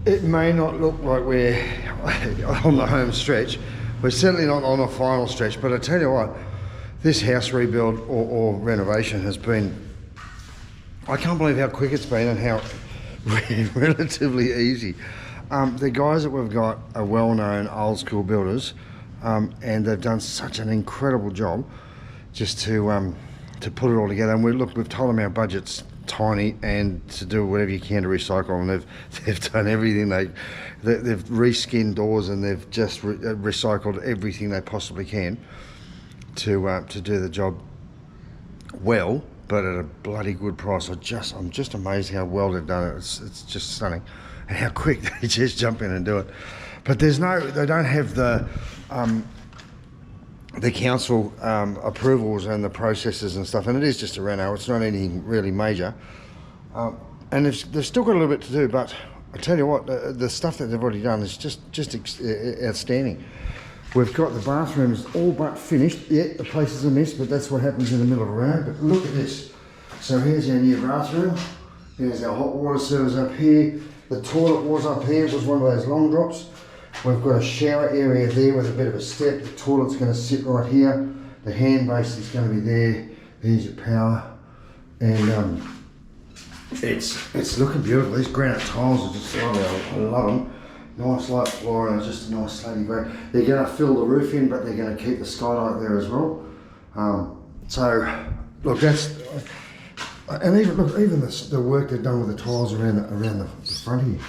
It may not look like we're on the home stretch. We're certainly not on the final stretch, but I tell you what, this house rebuild or renovation has been, I can't believe how quick it's been and how relatively easy. The guys that we've got are well-known old school builders, and they've done such an incredible job just to put it all together. And we've told them our budget's tiny and to do whatever you can to recycle, and they've done everything. They've reskinned doors and they've just recycled everything they possibly can to do the job well, but at a bloody good price. I'm just amazed how well they've done it. It's just stunning, and how quick they just jump in and do it. But they don't have the council approvals and the processes and stuff, and it is just a reno. It's not anything really major, and they've still got a little bit to do. But I tell you what, the stuff that they've already done is just outstanding. We've got the bathrooms all but finished. Yeah, the place is a mess, but that's what happens in the middle of a road. But look at this. So here's our new bathroom. There's our hot water service up here. The toilet was up here. It was one of those long drops. We've got a shower area there with a bit of a step. The toilet's going to sit right here. The hand base is going to be there. There's your power. And it's looking beautiful. These granite tiles are just lovely. I love them. Nice light floor and just a nice slate grey. They're going to fill the roof in, but they're going to keep the skylight there as well. So look, and even the work they've done with the tiles around the front here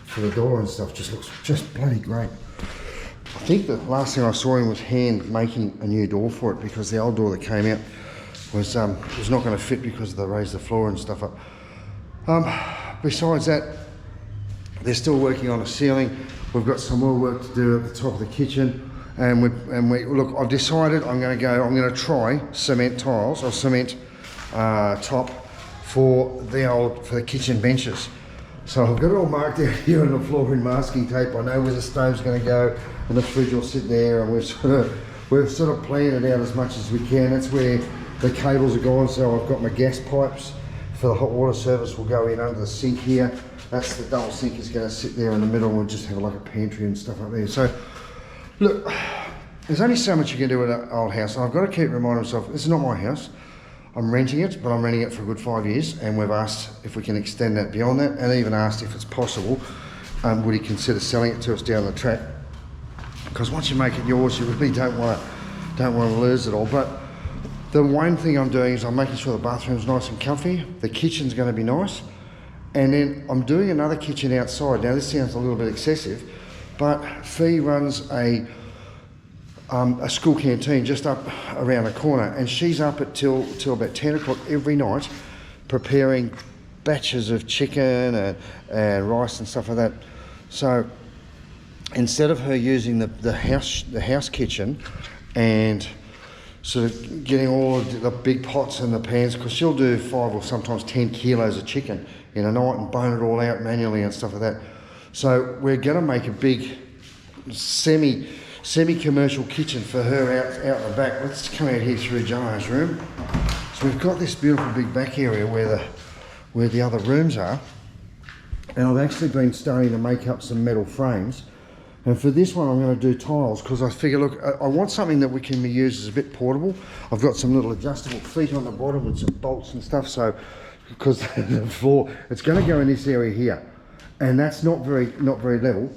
for the door and stuff just looks just bloody great. I think the last thing I saw him was hand making a new door for it, because the old door that came out was not going to fit because they raised the floor and stuff up. Besides that, they're still working on a ceiling. We've got some more work to do at the top of the kitchen, and we look. I've decided I'm going to try cement tiles or cement top for the kitchen benches. So I've got it all marked out here on the floor in masking tape. I know where the stove's going to go, and the fridge will sit there, and we've sort of planned it out as much as we can. That's where the cables are gone. So I've got my gas pipes for the hot water service will go in under the sink here. That's the double sink is going to sit there in the middle. We'll just have like a pantry and stuff up there. So look, there's only so much you can do with an old house. And I've got to keep reminding myself, this is not my house. I'm renting it, but I'm renting it for a good 5 years. And we've asked if we can extend that beyond that, and even asked if it's possible, would he consider selling it to us down the track? Because once you make it yours, you really don't want to lose it all. But the one thing I'm doing is I'm making sure the bathroom's nice and comfy. The kitchen's going to be nice. And then I'm doing another kitchen outside. Now this sounds a little bit excessive, but Fee runs a school canteen just up around the corner, and she's up till about 10 o'clock every night preparing batches of chicken and rice and stuff like that. So instead of her using the house kitchen and sort of getting all of the big pots and the pans, because she'll do 5 or sometimes 10 kilos of chicken in a night and bone it all out manually and stuff like that. So we're going to make a big semi-commercial kitchen for her out the back. Let's come out here through Jono's room. So we've got this beautiful big back area where the other rooms are, and I've actually been starting to make up some metal frames. And for this one, I'm going to do tiles, because I figure, look, I want something that we can be used as a bit portable. I've got some little adjustable feet on the bottom with some bolts and stuff. So, because the floor, it's going to go in this area here, and that's not very level.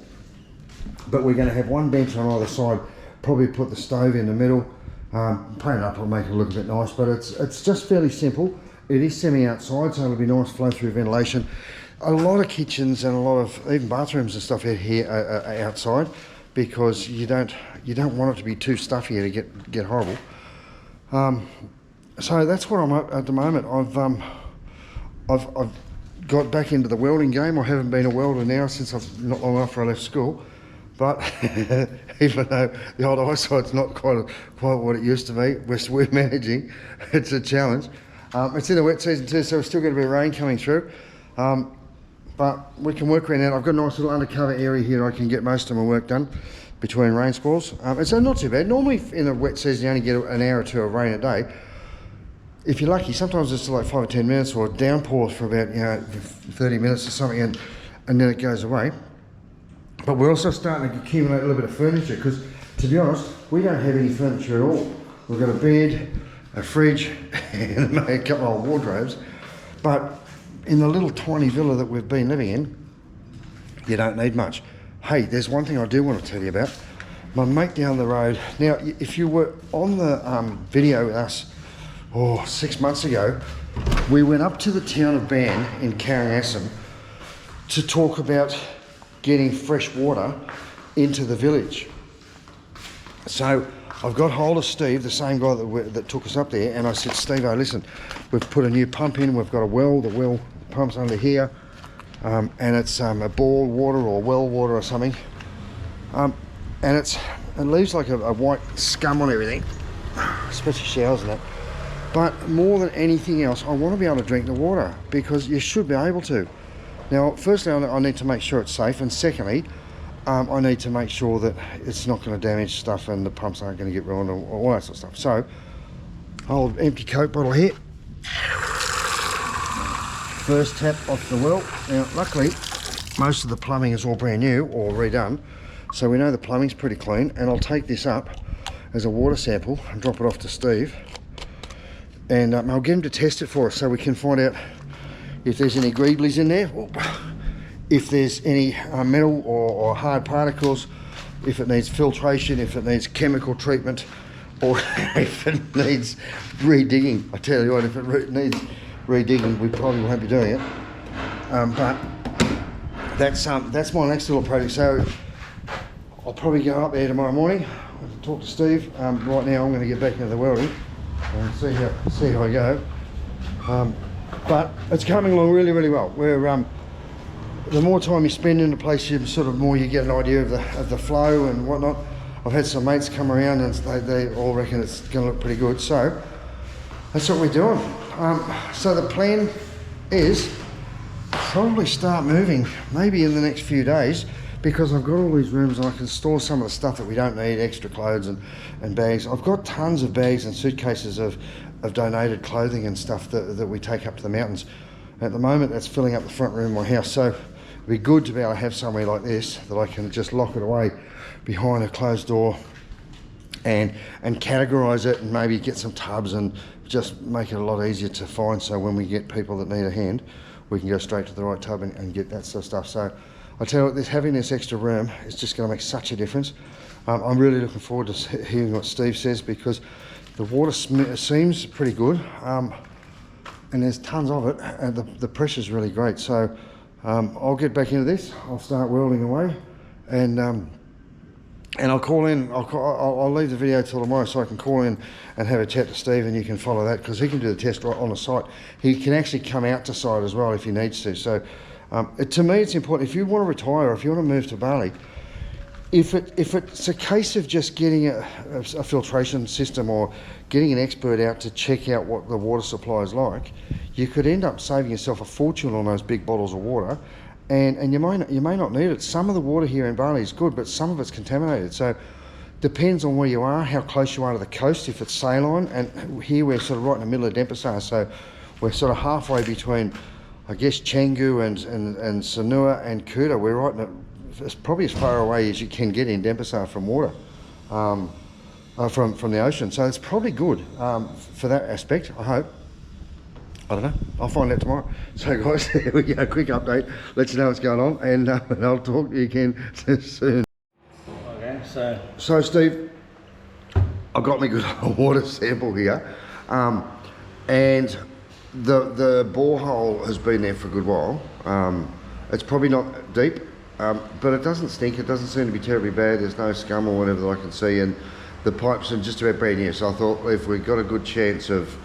But we're going to have one bench on either side. Probably put the stove in the middle. Paint it up, I'll make it look a bit nice. But it's just fairly simple. It is semi-outside, so it'll be nice flow-through ventilation. A lot of kitchens and a lot of even bathrooms and stuff out here are outside, because you don't want it to be too stuffy to get horrible. So that's where I'm at the moment. I've got back into the welding game. I haven't been a welder now since not long after I left school, but even though the old eyesight's not quite what it used to be, we're managing. It's a challenge. It's in the wet season too, so there's still going to be rain coming through. But we can work around that. I've got a nice little undercover area here. I can get most of my work done between rain squalls. It's not too bad. Normally in the wet season you only get an hour or two of rain a day. If you're lucky, sometimes it's like 5 or 10 minutes, or downpour for about 30 minutes or something, and then it goes away. But we're also starting to accumulate a little bit of furniture because, to be honest, we don't have any furniture at all. We've got a bed, a fridge, and a couple of wardrobes. But in the little tiny villa that we've been living in, you don't need much. Hey, there's one thing I do want to tell you about. My mate down the road. Now, if you were on the video with us 6 months ago, we went up to the town of Ban in Carrigassum to talk about getting fresh water into the village. So I've got hold of Steve, the same guy that took us up there, and I said, Steve, listen, we've put a new pump in, we've got a well, the well pump's under here, and it's a bore water or well water or something, and it leaves like a white scum on everything, especially showers and that. But more than anything else, I want to be able to drink the water, because you should be able to. Now, firstly, I need to make sure it's safe, and secondly, I need to make sure that it's not going to damage stuff and the pumps aren't going to get ruined or all that sort of stuff. So, old empty Coke bottle here. First tap off the well. Now, luckily, most of the plumbing is all brand new or redone, so we know the plumbing's pretty clean, and I'll take this up as a water sample and drop it off to Steve, and I'll get him to test it for us so we can find out if there's any greeblies in there, if there's any metal or hard particles, if it needs filtration, if it needs chemical treatment, or if it needs re-digging. I tell you what, if it needs re-digging, we probably won't be doing it. But that's my next little project. So I'll probably go up there tomorrow morning, talk to Steve. Right now I'm going to get back into the welding and see how I go. But it's coming along really, really well. The more time you spend in the place, the more you get an idea of the flow and whatnot. I've had some mates come around and they all reckon it's going to look pretty good. So that's what we're doing. So the plan is probably start moving maybe in the next few days, because I've got all these rooms and I can store some of the stuff that we don't need, extra clothes and bags. I've got tons of bags and suitcases of donated clothing and stuff that we take up to the mountains. At the moment, that's filling up the front room of my house. So it'd be good to be able to have somewhere like this that I can just lock it away behind a closed door and categorise it, and maybe get some tubs and just make it a lot easier to find, so when we get people that need a hand, we can go straight to the right tub and get that sort of stuff. So I tell you what, having this extra room is just going to make such a difference. I'm really looking forward to hearing what Steve says, because the water seems pretty good, and there's tons of it, and the pressure's really great. So I'll get back into this. I'll start welding away, and I'll call in. I'll leave the video till tomorrow so I can call in and have a chat to Steve, and you can follow that, because he can do the test right on the site. He can actually come out to site as well if he needs to. So to me, it's important. If you want to retire, or if you want to move to Bali, if it's a case of just getting a filtration system or getting an expert out to check out what the water supply is like, you could end up saving yourself a fortune on those big bottles of water, and you may not need it. Some of the water here in Bali is good, but some of it's contaminated. So depends on where you are, how close you are to the coast, if it's saline, and here we're sort of right in the middle of Denpasar, so we're sort of halfway between, I guess, Canggu and Sanur and Kuta. We're right in it's probably as far away as you can get in Denpasar from water, from the ocean. So it's probably good for that aspect, I hope. I don't know. I'll find out tomorrow. So guys, there we go. Quick update. Let you know what's going on, and I'll talk to you again soon. Okay, so Steve, I've got my good water sample here, and the borehole has been there for a good while. It's probably not deep. But it doesn't stink, it doesn't seem to be terribly bad, there's no scum or whatever that I can see, and the pipes are just about brand new. So I thought, if we've got a good chance of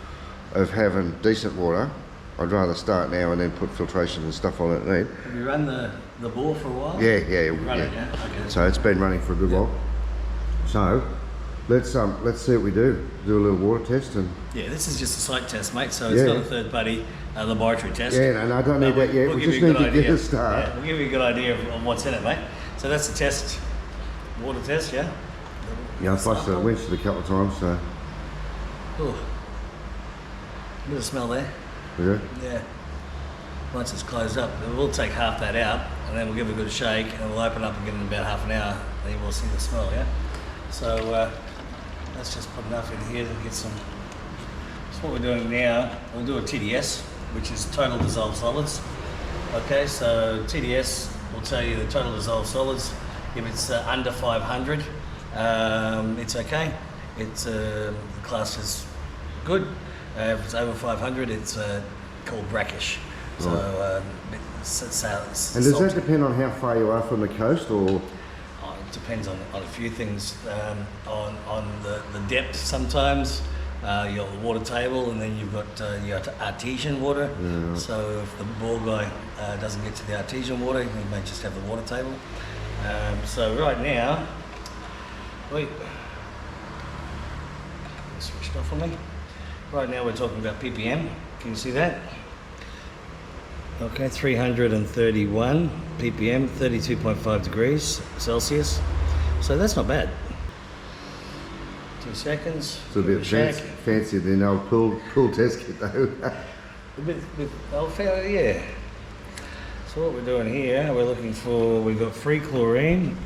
having decent water, I'd rather start now and then put filtration and stuff on it. Have you run the bore for a while? Yeah. Okay. So it's been running for a good while. So let's see what we do. Do a little water test and. Yeah, this is just a site test, mate. So it's not a third-party laboratory test. Yeah, no, I don't need that yet. We'll we just need to get a start. Yeah, we'll give you a good idea of what's in it, mate. So that's the test, water test, yeah. Yeah, I flushed it. I went it a couple of times, so. Ooh. A bit of smell there. Okay. Yeah. Once it's closed up, we'll take half that out, and then we'll give it a good shake, and we'll open up again in about half an hour, then we'll see the smell, yeah? So let's just put enough in here to get some. So what we're doing now, we'll do a TDS, which is total dissolved solids. Okay, so TDS will tell you the total dissolved solids. If it's under 500, it's okay. It's class is good. If it's over 500, it's called brackish. So and does that depend on how far you are from the coast, or? It depends on a few things. On the depth sometimes. Your water table, and then you've got your artesian water. Yeah. So if the bore guy doesn't get to the artesian water, he may just have the water table. So right now, wait, switched off on me. Right now we're talking about ppm. Can you see that? Okay, 331 ppm, 32.5 degrees Celsius. So that's not bad. 2 seconds. It's a bit fancier than our pool test kit though. A bit yeah. So what we're doing here, we're looking for, we've got free chlorine,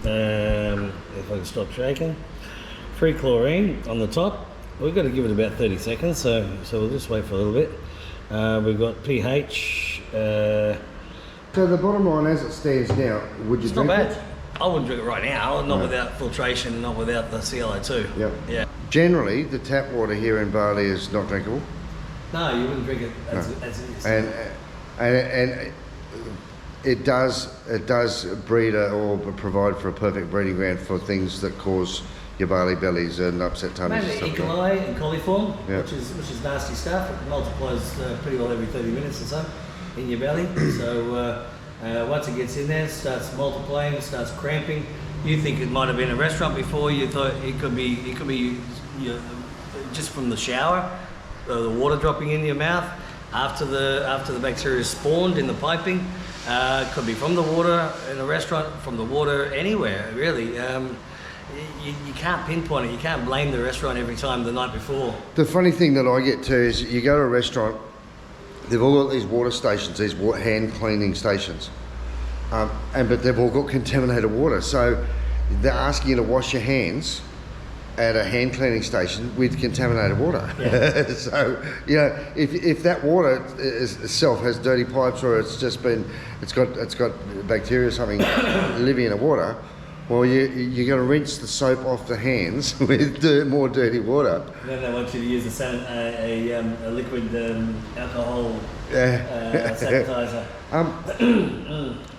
if I can stop shaking. Free chlorine on the top. We've got to give it about 30 seconds, so we'll just wait for a little bit. We've got pH. So the bottom line as it stands now, would you drink it? It's not bad. I wouldn't drink it right now, not without filtration, not without the ClO2. Yep. Yeah. Generally, the tap water here in Bali is not drinkable. No, you wouldn't drink it as it is. And it does breed or provide for a perfect breeding ground for things that cause your barley bellies and upset tummies. Mainly E. coli and coliform, yep. which is nasty stuff. It multiplies pretty well every 30 minutes or so in your belly. So once it gets in there, it starts multiplying, it starts cramping. You think it might have been a restaurant before. You thought it could be just from the shower, the water dropping in your mouth after the bacteria is spawned in the piping. It could be from the water in a restaurant, from the water anywhere really. You can't pinpoint it. You can't blame the restaurant every time the night before. The funny thing that I get too is you go to a restaurant, they've all got these water stations, these hand cleaning stations, but they've all got contaminated water. So they're asking you to wash your hands at a hand cleaning station with contaminated water. Yeah. So you know, if that water itself has dirty pipes, or it's got bacteria or something living in the water, well, you're going to rinse the soap off the hands with more dirty water. Then they want you to use a liquid alcohol sanitizer.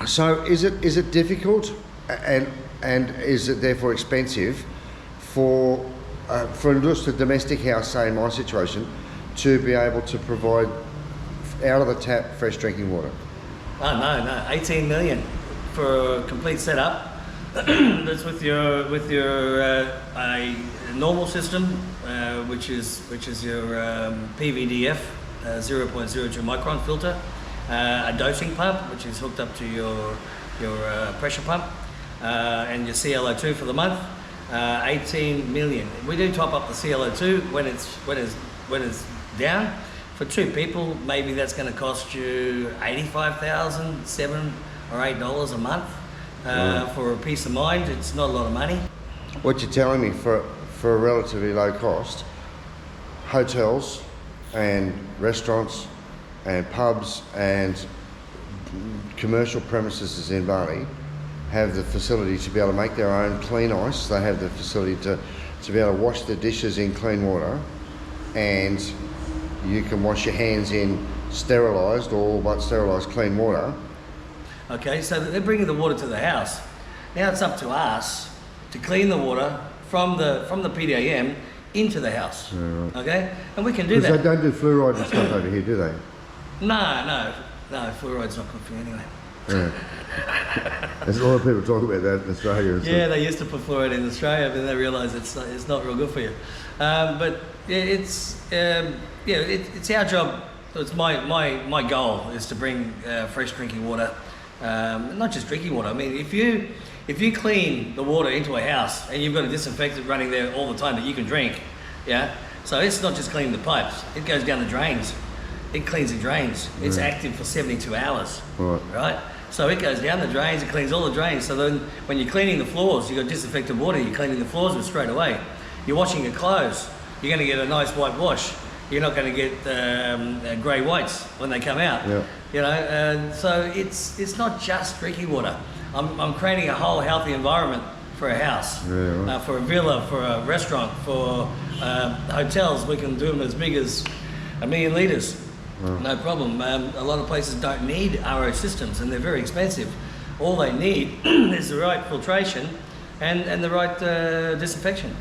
So is it difficult, and is it therefore expensive for just a domestic house, say in my situation, to be able to provide out of the tap fresh drinking water? Oh no, 18 million for a complete setup. That's with your a normal system, which is your PVDF 0.02 micron filter, a dosing pump which is hooked up to your pressure pump, and your ClO2 for the month. 18 million. We do top up the ClO2 when it's down. For 2 people, maybe that's going to cost you $85,000, $7 or $8 a month. For a peace of mind, it's not a lot of money. What you're telling me, for a relatively low cost, hotels and restaurants and pubs and commercial premises in Bali have the facility to be able to make their own clean ice. They have the facility to be able to wash the dishes in clean water, and you can wash your hands in sterilised or but sterilised clean water. Okay, so they're bringing the water to the house. Now it's up to us to clean the water from the PDAM into the house. Yeah, right. Okay, and we can do that. Because they don't do fluoride and stuff over here, do they? No, fluoride's not good for you anyway. Yeah. There's a lot of people talk about that in Australia. Yeah, they used to put fluoride in Australia, but then they realised it's not real good for you. But it's our job. It's my goal is to bring fresh drinking water. Not just drinking water. I mean, if you clean the water into a house and you've got a disinfectant running there all the time that you can drink, yeah. So it's not just cleaning the pipes; it goes down the drains. It cleans the drains. It's active for 72 hours, right? So it goes down the drains, it cleans all the drains. So then when you're cleaning the floors, you've got disinfected water, you're cleaning the floors with straight away. You're washing your clothes, you're going to get a nice white wash. You're not going to get grey whites when they come out. Yeah. You know, and so it's not just drinking water. I'm creating a whole healthy environment for a house, Yeah. For a villa, for a restaurant, for hotels. We can do them as big as 1 million litres. No problem. A lot of places don't need RO systems and they're very expensive. All they need is the right filtration and the right disinfection.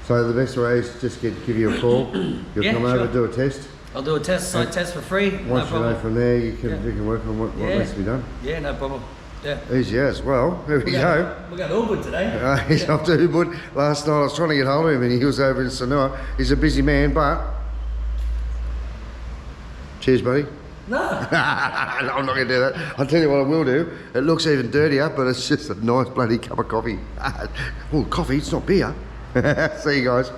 So the best way is just give you a call. You'll Yeah, come sure. over, do a test. I'll do a test, site test for free. Once no you know problem. from there, you can work on what needs to be done. Yeah, no problem. Yeah. Easy as well. There we go. We got Ubud today. He's off to Ubud. Last night I was trying to get hold of him and he was over in Sanoa. He's a busy man, but... Cheers, buddy. No. I'm not going to do that. I'll tell you what I will do. It looks even dirtier, but it's just a nice bloody cup of coffee. Oh, coffee, it's not beer. See you guys.